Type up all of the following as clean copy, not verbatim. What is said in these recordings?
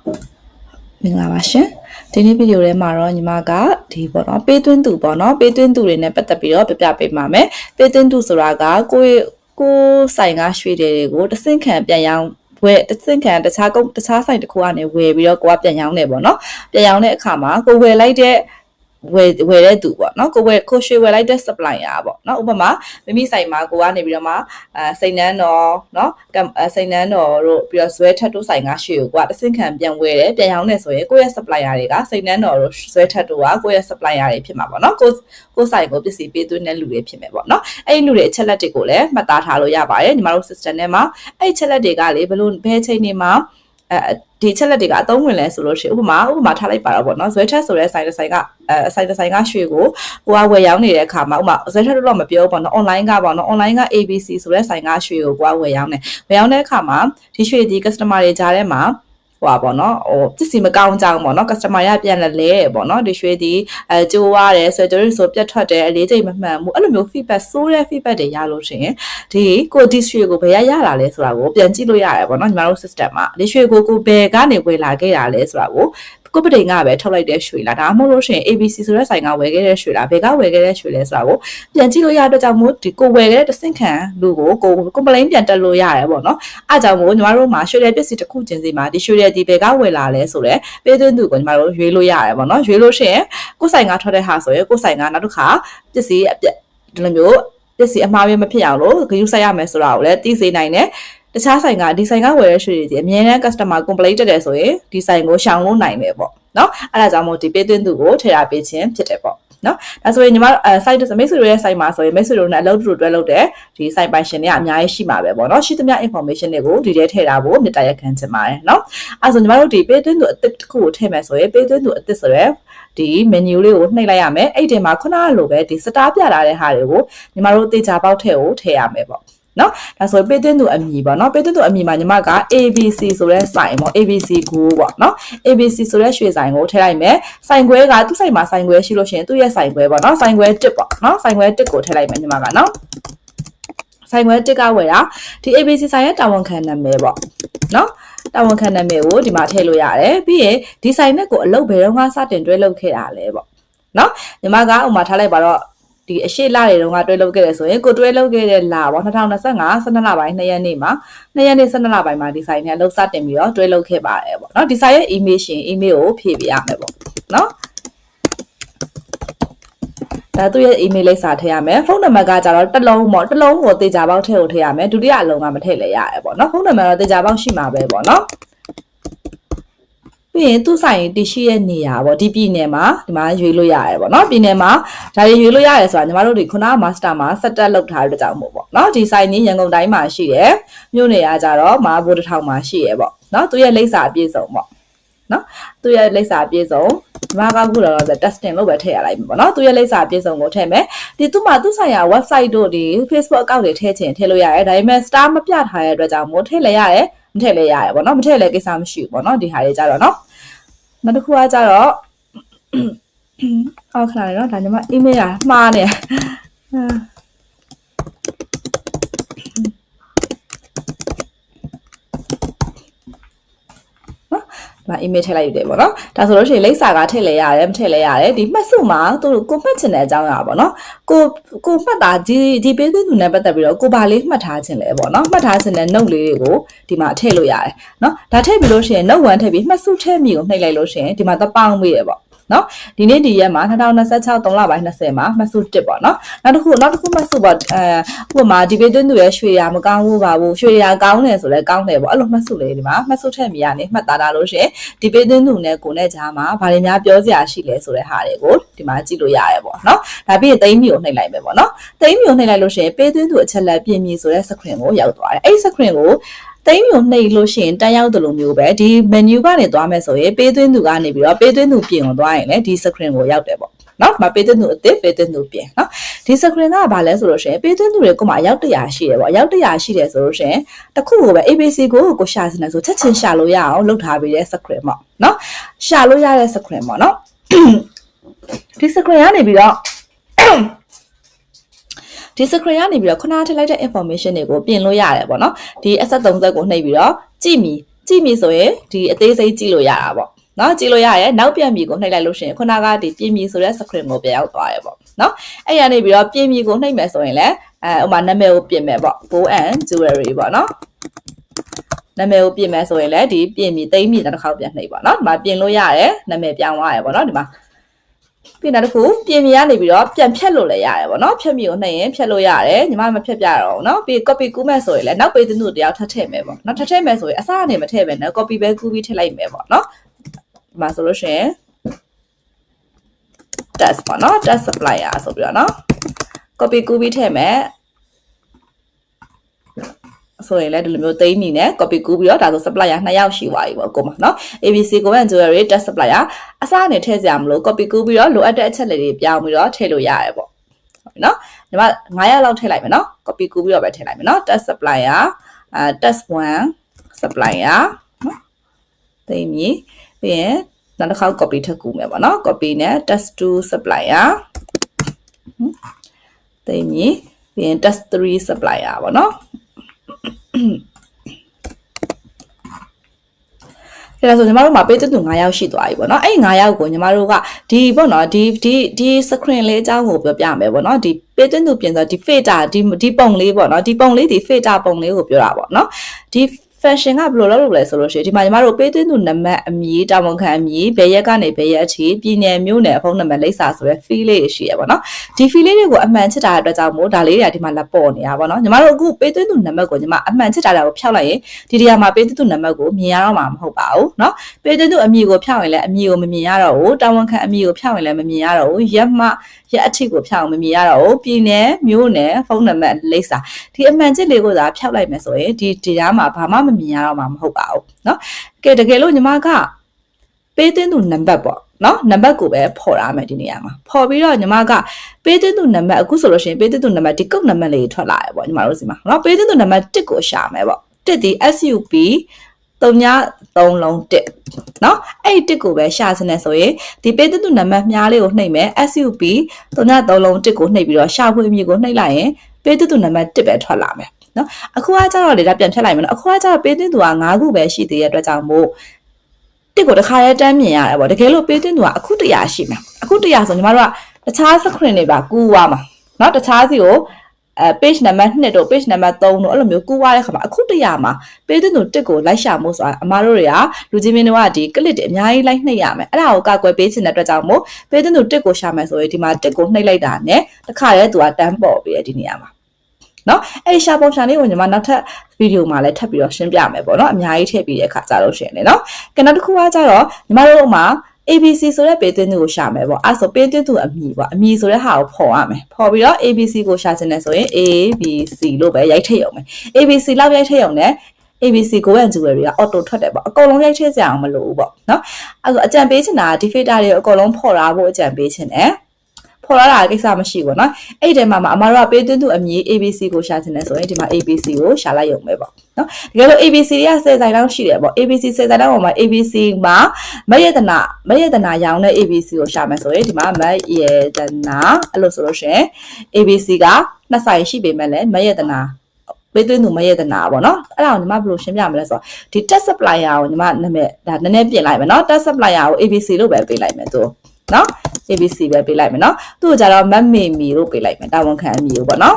မင်္ဂလာပါရှင်ဒီနေ့ဗီဒီယိုထဲမှာတော့ညီမကဒီပေါ့နော်ပေးသွင်းသူပေါ့နော်ပေးသွင်းသူတွေနဲ့ပတ်သက်ပြီးတော့ပြပြပေးပါမယ်ပေးသွင်းသူဆိုတာကကိုဆိုင်ကရွှေတွေကိုတဆင့်ခံပြန်ရောင်းဝယ်တဆင့်ခံတခြားဆိုင်တစ်ခုကနေဝယ်ပြီးတော့ကိုကပြန်ရောင်းနေပေါ့နော်ပြန်ရောင်းတဲ့အခါမှာကိုဝယ်လိုက်တဲ့ဝယ်တဲ့သူပေါ့နော်ကိုရွှေဝယ်လိုက်တဲ့ supplier ပေါ့နော်ဥပမာမိမိဆိုင်မှာကိုကနေပြီးတော့မှစိန်နန်းတော်နော်စိန်နန်းတော်တို့ပြီးတော့ဇွဲထက်တို့ဆိုင်ကရွှေကိုကတဆင့်ခံပြန်ဝယ်တယ်ပြန်ရောင်းနေဆိုရင်ကိုရဲ့ supplier တွေကစိန်နန်းတော်တို့ဇွဲထက်တို့ကကိုရဲ့ supplier တွေဖြစ်မှာပေါ့နော်ကိုဆိုင်ကိုပစ္စည်းပေးသွင်းတဲ့လူတွေဖြစ်မယ်ပေါ့နော်အဲ့ဒီလူတွေအချက်လက်တွေကိုလည်းမှတ်သားထားလို့ရပါတယ်ညီမတို့ system ထဲမှာအဲ့ဒီချက်လက်တွေကလေဘယ်ချိန်နေမှာဒီချက်လက်တွေကအသုံးဝင်လဲဆိုလို့ရှိရင်ဥပမာထားလိုက်ပါတော့ပေါ့နော်ဇွဲထက်ဆိုတဲ့ဆိုင်တစ်ဆိုင်ကရွှေကိုကဝယ်ရောင်းနေတဲ့အခါမှာဥပမာဇွဲထက်တော့မပြောပေါ့နော် online ကပေါ့နော် online က ABC ဆိုတဲ့ဆိုင်ကရွှေကိုဝယ်ရောင်းတဲ့အခါမှာဒီရွှေဒီ customer တွေကြားထဲမှာဟိုပါပေါ့နော်ပစ္စည်းမကောင်းကြောင်းပေါ့နော် customer ရပြန်လဲပေါ့နော်ဒီရွှေဒီကျိုးရတယ်ဆိုတော့ဆိုပြတ်ထွက်တယ်အလေးချိန်မမှန်ဘူးအဲ့လိုမျိုး feedback ဆိုးတဲ့ feedback တွေရလို့ရှိရင်ဒီရွှေကိုဘယ်ရလာလဲဆိုတာကိုပြန်ကြည့်လို့ရတယ်ပေါ့နော်ညီမတို့ system မှာဒီရွှေကိုဘယ်ကနေဝယ်လာခဲ့တာလဲဆိုတာကိုကိုပတိန်ကပဲထုတ်လိုက်တဲ့ရွှေလားဒါမှမဟုတ်လို့ရှိရင် ABC ဆိုတဲ့ဆိုင်ကဝယ်ခဲ့တဲ့ရွှေလားဘယ်ကဝယ်ခဲ့တဲ့ရွှေလဲဆိုတာကိုပြန်ကြည့်လို့ရတဲ့ကြောင့်မို့ဒီကိုဝယ်ခဲ့တဲ့တဆင့်ခံလူကိုcomplaint ပြန်တက်လို့ရတယ်ပေါ့နော်အားကြောင့်မို့ညီမတို့မှာရွှေတဲ့ပစ္စည်းတစ်ခုချင်းစီမှာဒီရွှေတဲ့ဒီဘယ်ကဝယ်လာလဲဆိုတော့ပေးသွင်းသူကိုညီမတို့ရွေးလို့ရတယ်ပေါ့နော်ရွေးလို့ရှိရင်ကိုဆိုင်ကထွက်တဲ့ဟာဆိုရင်ကိုဆိုင်ကနောက်တစ်ခါပစ္စည်းဒီလိုမျိုးပစ္စည်းအမှားပဲမဖြစ်အောင်လို့ဂရုစိုက်ရမယ်ဆိုတာကိုလည်းသိစေနိုင်တယ်တခြားဆိုင်ကဒီဆိုင်ကဝယ်ရရွှေတွေအမြဲတမ်း customer complaint တက်တယ်ဆိုရင်ဒီဆိုင်ကိုရှောင်လို့နိုင်တယ်ပေါ့နော်အဲ့ဒါကြောင့်မို့ဒီပေးသွင်းသူကိုထည့်ထားပေးခြင်းဖြစ်တယ်ပေါ့နော်ဒါဆိုရင်ညီမ site မိတ်ဆွေတို့ရဲ့ site မှာဆိုရင်မိတ်ဆွေတို့နဲ့အလုပ်တူတွဲလုပ်တဲ့ဒီ site ပိုင်ရှင်တွေကအများကြီးရှိမှာပဲပေါ့နော်ရှိသမျှ information တွေကိုဒီထဲထည့်ထားဖို့မြတ်တရားခံချင်ပါတယ်နော်အဲ့ဆိုညီမတို့ဒီပေးသွင်းသူအသစ်တစ်ခုကိုထည့်မယ်ဆိုရင်ပေးသွင်းသူအသစ်ဆိုရဲဒီ menu လေးကိုနှိပ်လိုက်ရမယ်အဲ့ဒီမှာခုနကလိုပဲဒီ star ပြလာတဲ့ဟာတွေကိုညီမတို့တေချာပေါက်ထဲကိုထည့်ရမယ်ပေါ့နော်ဒါဆိုပေးသွင်းသူအမည်ပေါ့နော်ပေးသွင်းသူအမည်မှာညီမက ABC ဆိုတဲ့ဆိုင်ပေါ့ ABC Go ပေါ့နော် ABC ဆိုတဲ့ရွှေဆိုင်ကိုထည့်လိုက်မယ်ဆိုင်ခွဲကသူ့ဆိုင်မှာဆိုင်ခွဲရှိလို့ရှိရင်သူ့ရဲ့ဆိုင်ခွဲပေါ့နော်ဆိုင်ခွဲ1ပေါ့နော်ဆိုင်ခွဲ1ကိုထည့်လိုက်မယ်ညီမကနော်ဆိုင်ခွဲ1ကဝယ်တာဒီ ABC ဆိုင်ရဲ့တာဝန်ခံနာမည်ပေါ့နော်တာဝန်ခံနာမည်ကိုဒီမှာထည့်လို့ရတယ်ပြီးရင်ဒီဆိုင်နဲ့ကိုအလုပ်ဘယ်တော့မှစတင်တွဲလုပ်ခဲ့တာလဲပေါ့နော်ညီမကဥမာထားလိုက်ပါတော့ဒီအရှိလတွေတုန်းကတွဲလုပ်ခဲ့တယ်ဆိုရင်ကိုတွဲလုပ်ခဲ့တဲ့လပေါ့2025 12လပိုင်း2ရက်နေ့မှာ2ရက်နေ့12လပိုင်းမှာဒီဆိုင်နဲ့အလုပ်စတင်ပြီးတော့တွဲလုပ်ခဲ့ပါတယ်ပေါ့နော်ဒီဆိုင်ရဲ့ email ရှင် email ကိုဖြည့်ပေးရမယ်ပေါ့နော်ဒါသူ့ရဲ့ email လိပ်စာထည့်ရမယ်ဖုန်းနံပါတ်ကကြတော့တစ်လုံးပေါ့တစ်လုံးကိုတေချာပေါက်ထည့်ကိုထည့်ရမယ်ဒုတိယအလုံးကမထည့်လဲရတယ်ပေါ့နော်ဖုန်းနံပါတ်တော့တေချာပေါက်ရှိမှာပဲပေါ့နော်ပြီးရင်သူ့ဆိုင်တရှိရဲ့နေရာပေါ့ဒီပြည်နယ်မှာဒီမှာရွေးလို့ရတယ်ပေါ့နော်ပြည်နယ်မှာဒါတွေရွေးလို့ရတယ်ဆိုတာညီမတို့ဒီခုနက master မှာ setup လုပ်ထားတဲ့ကြောင့်မို့ပေါ့နော်ဒီဆိုင်ကြီးရန်ကုန်တိုင်းမှာရှိတယ်မြို့နယ်ကကြတော့မဟာဗိုလ်တစ်ထောင်မှာရှိရပေါ့နော်သူရဲ့လိပ်စာအပြည့်စုံပေါ့နော်သူရဲ့လိပ်စာအပြည့်စုံဒီမှာကခုတော့ testing လို့ပဲထည့်ရလိုက်ပြီပေါ့နော်သူရဲ့လိပ်စာအပြည့်စုံကိုထည့်မယ်ဒီသူ့ဆိုင်ရာ website တို့ဒီ Facebook account တွေထည့်ချင်ထည့်လို့ရတယ်ဒါပေမဲ့ star မပြထားတဲ့အတွက်ကြောင့်မို့ထည့်လဲရတယ်မထည့်လဲရတယ်ပေါ့နော်မထည့်လဲကိစ္စမရှိဘူးပေါ့နော်ဒီဟာတွေကြတော့နော်နောက်တစ်ခုကကြတော့အော်ခလာနော်ဒါညီမ email မှားနေဒါ email ထည့်လိုက်ရတယ်ပေါ့နော်ဒါဆိုလို့ရှိရင်လိပ်စာကထည့်လဲရတယ်မထည့်လဲရတယ်ဒီမှတ်စုမှာသူတို့ကိုမှတ်ချင်တဲ့အကြောင်းအရာပေါ့နော်ကိုမှတ်တာဒီပေးသွင်းသူနဲ့ပတ်သက်ပြီးတော့ကိုဘာလေးမှတ်ထားခြင်းလဲပေါ့နော်မှတ်ထားခြင်းတဲ့ note လေးတွေကိုဒီမှာထည့်လို့ရတယ်နော်ဒါထည့်ပြီးလို့ရှိရင် note 1ထည့်ပြီးမှတ်စုထည့်မိကိုနှိပ်လိုက်လို့ရှိရင်ဒီမှာသပောင်းမိတယ်ပေါ့နော်ဒီနေ့ဒီရက်မှာ2026 3လပိုင်း20မှာမှတ်စု1ပေါ့နော်နောက်တစ်ခုမှတ်စုပေါ့ဥပမာဒီပေးသွင်းသူရဲ့ရွှေရာမကောင်းဘူးပါဘူးရွှေရာကောင်းတယ်ဆိုလဲကောင်းတယ်ပေါ့အဲ့လိုမှတ်စုလေးဒီမှာမှတ်စုထည့်မိရနေမှတ်သားတာလို့ရှိရင်ဒီပေးသွင်းသူနဲ့ကိုနဲ့ကြားမှာဘာတွေများပြောစရာရှိလဲဆိုတဲ့ဟာတွေကိုဒီမှာကြည့်လို့ရတယ်ပေါ့နော်ဒါပြီးရင်သိမ်းမီကိုနှိပ်လိုက်မယ်ပေါ့နော်သိမ်းမီကိုနှိပ်လိုက်လို့ရှိရင်ပေးသွင်းသူအချက်လက်ပြင်မီဆိုတဲ့ screen ကိုရောက်သွားတယ်အဲ့ screen ကိုသိမ်းမျိုးနှိပ်လို့ရှိရင်တန်းရောက်တယ်လို့မျိုးပဲဒီ menu ကနေသွားမယ်ဆိုရင်ပေးသွင်းသူကနေပြီးတော့ပေးသွင်းသူပြင်ကိုသွားရင်လည်းဒီ screen ကိုရောက်တယ်ပေါ့နော်မပေးသွင်းသူအသစ်ပေးသွင်းသူပြင်နော်ဒီ screen ကဘာလဲဆိုလို့ရှိရင်ပေးသွင်းသူတွေကိုမှအရောက်100ရှိတယ်ပေါ့အရောက်100ရှိတယ်ဆိုလို့ရှိရင်တခုကိုပဲ ABC ကိုရှာစနေဆိုချက်ချင်းရှာလို့ရအောင်လုပ်ထားပေးတဲ့ screen ပေါ့နော်ရှာလို့ရတဲ့ screen ပေါ့နော်ဒီ screen ကနေပြီးတော့ဒီ screen ကနေပြီးတော့ခုနထည့်လိုက်တဲ့ information တွေကိုပြင်လို့ရတယ်ပေါ့နော်ဒီ asset 30ကိုနှိပ်ပြီးတော့ကြည့်မီ ကြည့်မိဆိုရင်ဒီအသေးစိတ်ကြည့်လို့ရတာပေါ့နော်ကြည့်လို့ရရဲနောက်ပြန်မြည်ကိုနှိပ်လိုက်လို့ရှိရင်ခုနကဒီပြင်မြည်ဆိုတဲ့ screen ကိုပြန်ရောက်သွားတယ်ပေါ့နော်အဲ့ရနေပြီးတော့ပြင်မြည်ကိုနှိပ်မယ်ဆိုရင်လည်းဥမာနာမည်ကိုပြင်မယ်ပေါ့ Bow and Jewelry ပေါ့နော်နာမည်ကိုပြင်မယ်ဆိုရင်လည်းဒီပြင်မြည်သိမ်းမြည်တစ်ခါပြန်နှိပ်ပေါ့နော်ဒီမှာပြင်လို့ရတယ်နာမည်ပြောင်းသွားရပေါ့နော်ဒီမှာပြင်တာတစ်ခုပြင်မြည်ကနေပြီးတော့ပြန်ဖြတ်လို့လည်းရတယ်ပေါ့နော်ဖြတ်မြည်ကိုနှိပ်ရင်ဖြတ်လို့ရတယ်ညီမမဖြတ်ပြတော့ဘူးနော်ပြီး copy ကူးမယ်ဆိုရင်လည်းနောက်ပေးတဲ့သူတယောက်ထပ်ထည့်မယ်ပေါ့နော်ထပ်ထည့်မယ်ဆိုရင်အစားအနေမထည့်ပဲနဲ့ copy ပဲကူးပြီးထည့်လိုက်မယ်ပေါ့နော်ဒီမှာဆိုလို့ရှိရင် test ပေါ့နော် test supplier ဆိုပြီးတော့နော် copy ကူးပြီးထည့်မယ်ဆိုရင်လည်းဒီလိုမျိုးသိမ်းမိနဲ့ copy ကူးပြီးတော့ဒါဆို supplier 2ယောက်ရှိသွားပြီပေါ့ကိုမနော် ABC Gold & Jewelry test supplier အစားအနေထည့်စရာမလို copy ကူးပြီးတော့လိုအပ်တဲ့အချက်တွေပြောင်းပြီးတော့ထည့်လို့ရတယ်ပေါ့နော်ဒီမှာ9ယောက်လောက်ထည့်လိုက်မယ်နော် copy ကူးပြီးတော့ပဲထည့်လိုက်မယ်နော် test supplier test 1 supplier နော်သိမ်းမိပြီးရင်နောက်တစ်ခါ copy ထပ်ကူးမယ်ပေါ့နော် copy နဲ့ test 2 supplier သိမ်းမိပြီးရင် test 3 supplier ပေါ့နော်ဒါဆိုညီမတို့မှာပေးတဲ့သူ9ယောက်ရှိသွားပြီပေါ့နော်အဲ့9ယောက်ကိုညီမတို့ကဒီပေါ့နော်ဒီ screen လေးအကြောင်းကိုပြောပြမယ်ပေါ့နော်ဒီပေးတဲ့သူပြင်ဆိုဒီ filter ဒီပုံလေးပေါ့နော်ဒီပုံလေးဒီ filter ပုံလေးကိုပြောတာပေါ့နော်ဒီ fashion ကဘယ်လိုလုပ်လို့လဲဆိုလို့ရှိရင်ဒီမှာညီမတို့ပေးသွင်းသူနံပါတ်အမည်တာဝန်ခံအမည်ဘယ်ရက်ကနေဘယ်ရက်အထိပြည်နယ်မြို့နယ်ဖုန်းနံပါတ်လိပ်စာဆိုရယ် fee လေးတွေရှိရပါတော့ဒီ fee လေးတွေကိုအမှန်ချစ်တာအတွက်ကြောင့်မို့ဒါလေးတွေကဒီမှာလက်ပေါ်နေတာပေါ့နော်ညီမတို့အခုပေးသွင်းသူနံပါတ်ကိုညီမအမှန်ချစ်တာကိုဖျောက်လိုက်ရင်ဒီနေရာမှာပေးသွင်းသူနံပါတ်ကိုမြင်ရတော့မှာမဟုတ်ပါဘူးเนาะပေးသွင်းသူအမည်ကိုဖျောက်ရင်လည်းအမည်ကိုမမြင်ရတော့ဘူးတာဝန်ခံအမည်ကိုဖျောက်ရင်လည်းမမြင်ရတော့ဘူးရက်မှရက်အထိကိုဖျောက်မမြင်ရတော့ဘူးပြည်နယ်မြို့နယ်ဖုန်းနံပါတ်လိပ်စာဒီအမှန်ချစ်လေးကိုသာဖျောက်လိုက်မယ်ဆိုရင်ဒီတရားမှာဘာမှမမြင်ရတော့မှာမဟုတ်ပါဘူးเนาะကဲတကယ်လို့ညီမကပေးသွင်းသူနံပါတ်ပေါ့เนาะနံပါတ်ကိုပဲဖော်ရမယ်ဒီနေရာမှာဖော်ပြီးတော့ညီမကပေးသွင်းသူနံပါတ်အခုဆိုလို့ရှိရင်ပေးသွင်းသူနံပါတ်ဒီကုတ်နံပါတ်လေးထွက်လာရပေါ့ညီမတို့စီမှာเนาะပေးသွင်းသူနံပါတ်1ကိုရှာမယ်ပေါ့1ဒီ SUP 3လုံး1เนาะအဲ့ဒီ1ကိုပဲရှာစနေဆိုရင်ဒီပေးသွင်းသူနံပါတ်မြားလေးကိုနှိပ်မယ် SUP 3လုံး1ကိုနှိပ်ပြီးတော့ရှာဖွေအမည်ကိုနှိပ်လိုက်ရင်ပေးသွင်းသူနံပါတ်1ပဲထွက်လာမယ်နော်အခုကကျတော့လေဒါပြန်ဖြတ်လိုက်မယ်နော်အခုကကျတော့ပေးသွင်းသူက9ခုပဲရှိသေးတဲ့အတွက်ကြောင့်မို့တစ်ကိုတစ်ခါရဲတန်းမြင်ရတယ်ပေါ့တကယ်လို့ပေးသွင်းသူကအခု100ရှိမှာအခု100ဆိုညီမတို့ကတခြား screen တွေပါကူးသွားမှာနော်တခြားစီကိုpage number 2တို့ page number 3တို့အဲ့လိုမျိုးကူးသွားတဲ့ခါမှာအခု100မှာပေးသွင်းသူ1ကိုလိုက်ရှာမှုဆိုတာအမတို့တွေကလူချင်းမင်းတွေကဒီ click တွေအများကြီးလိုက်နှိပ်ရမယ်အဲ့ဒါကိုကာကွယ်ပေးချင်တဲ့အတွက်ကြောင့်မို့ပေးသွင်းသူ1ကိုရှာမယ်ဆိုရင်ဒီမှာ1ကိုနှိပ်လိုက်တာနဲ့တစ်ခါရဲသူကတန်းပေါ်ပြီးဒီနေရာမှာနော်အဲ့ရှာပုံစံလေးကိုညီမနောက်ထပ်ဗီဒီယိုမှာလည်းထပ်ပြီးတော့ရှင်းပြမယ်ပေါ့နော်အများကြီးထည့်ပြီးတဲ့အခါကြလို့ရှင်လေနော်ကနောက်တစ်ခုကကြတော့ညီမတို့မှာ ABC ဆိုတဲ့ပေးသွင်းသူကိုရှာမယ်ပေါ့အဲ့ဆိုပေးသွင်းသူအမည်ပေါ့အမည်ဆိုတဲ့ဟာကိုဖော်ရမယ်ဖော်ပြီးတော့ ABC ကိုရှာချင်တယ်ဆိုရင် ABC လို့ပဲရိုက်ထည့်ရုံပဲ ABC လောက်ရိုက်ထည့်ရုံနဲ့ ABC Gold & Jewelry က auto ထွက်တယ်ပေါ့အကုန်လုံးရိုက်ထည့်စရာအောင်မလိုဘူးပေါ့နော်အဲ့ဆိုအကြံပေးချင်တာဒီ filter တွေအကုန်လုံးဖော်ထားဖို့အကြံပေးချင်တယ်ဖော်ရတာကိစ္စမရှိဘူးเนาะအဲ့ဒီထဲမှာအမတို့ကပေးသွင်းသူအမည် ABC ကိုရှာချင်တယ်ဆိုရင်ဒီမှာ ABC ကိုရှာလိုက်ရုံပဲပေါ့เนาะတကယ်လို့ ABC တွေက10ဆိုင်လောက်ရှိတယ်ပေါ့ ABC 10ဆိုင်လောက်မှာ ABC မှာမယတနာရောင်းတဲ့ ABC ကိုရှာမယ်ဆိုရင်ဒီမှာမယတနာအဲ့လိုဆိုလို့ရှိရင် ABC က2ဆိုင်ရှိပေမဲ့လည်းမယတနာပေးသွင်းသူမယတနာပေါ့เนาะအဲ့ဒါကိုညီမဘယ်လိုရှင်းပြမလဲဆိုတော့ဒီ test supplier ကိုညီမနာမည်ဒါနည်းနည်းပြင်လိုက်မယ်เนาะ test supplier ကို ABC လို့ပဲပေးလိုက်မယ်သူနော် ABC ပဲပေးလိုက်မယ်နော်သူ့ကိုကြတော့မတ်မေမီလို့ပေးလိုက်မယ်တာဝန်ခံအမည်ကိုပေါ့နော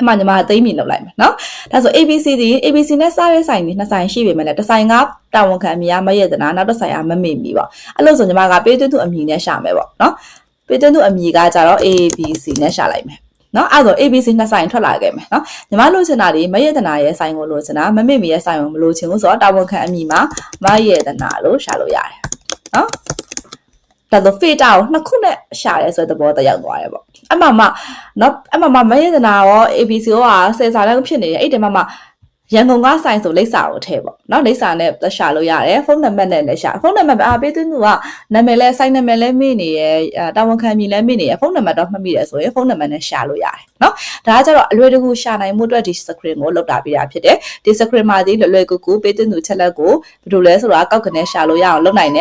်အမှညီမသိမ့်မီလောက်လိုက်မယ်နော်ဒါဆို ABC ဒီ ABC နဲ့စားရဲဆိုင်ကြီးနှစ်ဆိုင်ရှိပေမဲ့လည်းတစ်ဆိုင်ကတာဝန်ခံအမည်ကမယတနာနောက်တစ်ဆိုင်ကမမေမီပေါ့အဲ့လို့ဆိုညီမကပေးသွင်းသူအမည်နဲ့ရှာမယ်ပေါ့နော်ပေးသွင်းသူအမည်ကကြတော့ ABC နဲ့ရှာလိုက်မယ်နော်အဲ့တော့ ABC နှစ်ဆိုင်ထွက်လာခဲ့မယ်နော်ညီမလိုချင်တာဒီမယတနာရဲ့ဆိုင်ကိုလိုချင်တာမမေမီရဲ့ဆိုင်ကိုမလိုချင်ဘူးဆိုတော့တာဝန်ခံအမည်မှာမယတနာလို့ရှာလို့ရတယ်နော်ဒါဆို filter ကိုနှစ်ခုနဲ့ရှာရဲဆိုတဲ့သဘောတရောက်သွားတယ်ပေါ့အမှမယတနာရော ABC ရော10စာလောက်ဖြစ်နေတယ်အဲ့ဒီမှာရန်ကုန်ကဆိုင်ဆိုလိပ်စာကိုထည့်ပေါ့နော်လိပ်စာနဲ့ရှာလို့ရတယ်ဖုန်းနံပါတ်နဲ့လည်းရှာဖုန်းနံပါတ်ပေးသွင်းသူကနာမည်လဲဆိုင်နာမည်လဲမေ့နေရတာဝန်ခံမြည်လဲမေ့နေရဖုန်းနံပါတ်တော့မှတ်မိတယ်ဆိုရင်ဖုန်းနံပါတ်နဲ့ရှာလို့ရတယ်နော်ဒါကကြတော့အလွယ်တကူရှာနိုင်မှုအတွက်ဒီ screen ကိုလောက်တာပြတာဖြစ်တယ်ဒီ screen မှာဒီလွယ်ကူကူပေးသွင်းသူချက်လက်ကိုဘယ်လိုလဲဆိုတာကောက်ကနေရှာလို့ရအောင်လုပ်နိုင်တယ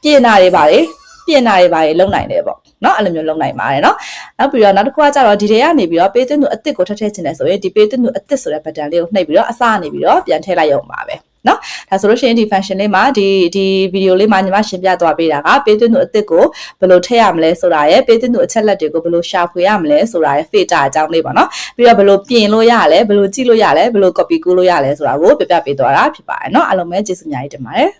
်ပြင်တာတွေပါလေလုံနိုင်တယ်ပေါ့ เนาะအဲ့လိုမျိုးလုပ်နိုင်ပါတယ်เนาะနောက်ပြီးတော့နောက်တစ်ခုကကြတော့ဒီတွေကနေပြီးတော့ပေးသွင်းသူအစ်စ်ကိုထည့်ချင်တယ်ဆိုရင်ဒီပေးသွင်းသူအစ်စ်ဆိုတဲ့ button လေးကိုနှိပ်ပြီးတော့အစကနေပြီးတော့ပြန်ထည့်လိုက်ရုံပါပဲเนาะဒါဆိုလို့ရှိရင်ဒီ function လေးမှာဒီဗီဒီယိုလေးမှာညီမရှင်းပြသွားပေးတာကပေးသွင်းသူအစ်စ်ကိုဘယ်လိုထည့်ရမလဲဆိုတာရယ်ပေးသွင်းသူအချက်လက်တွေကိုဘယ်လိုရှာဖွေရမလဲဆိုတာရယ် filter အကြောင်းလေးပေါ့เนาะပြီးတော့ဘယ်လိုပြင်လို့ရလဲဘယ်လိုကြည့်လို့ရလဲဘယ်လို copy ကူးလို့ရလဲဆိုတာကိုပြပြပေးသွားတာဖြစ်ပါတယ်เนาะအားလုံးပဲကျေးဇူးအများကြီးတင်ပါတယ်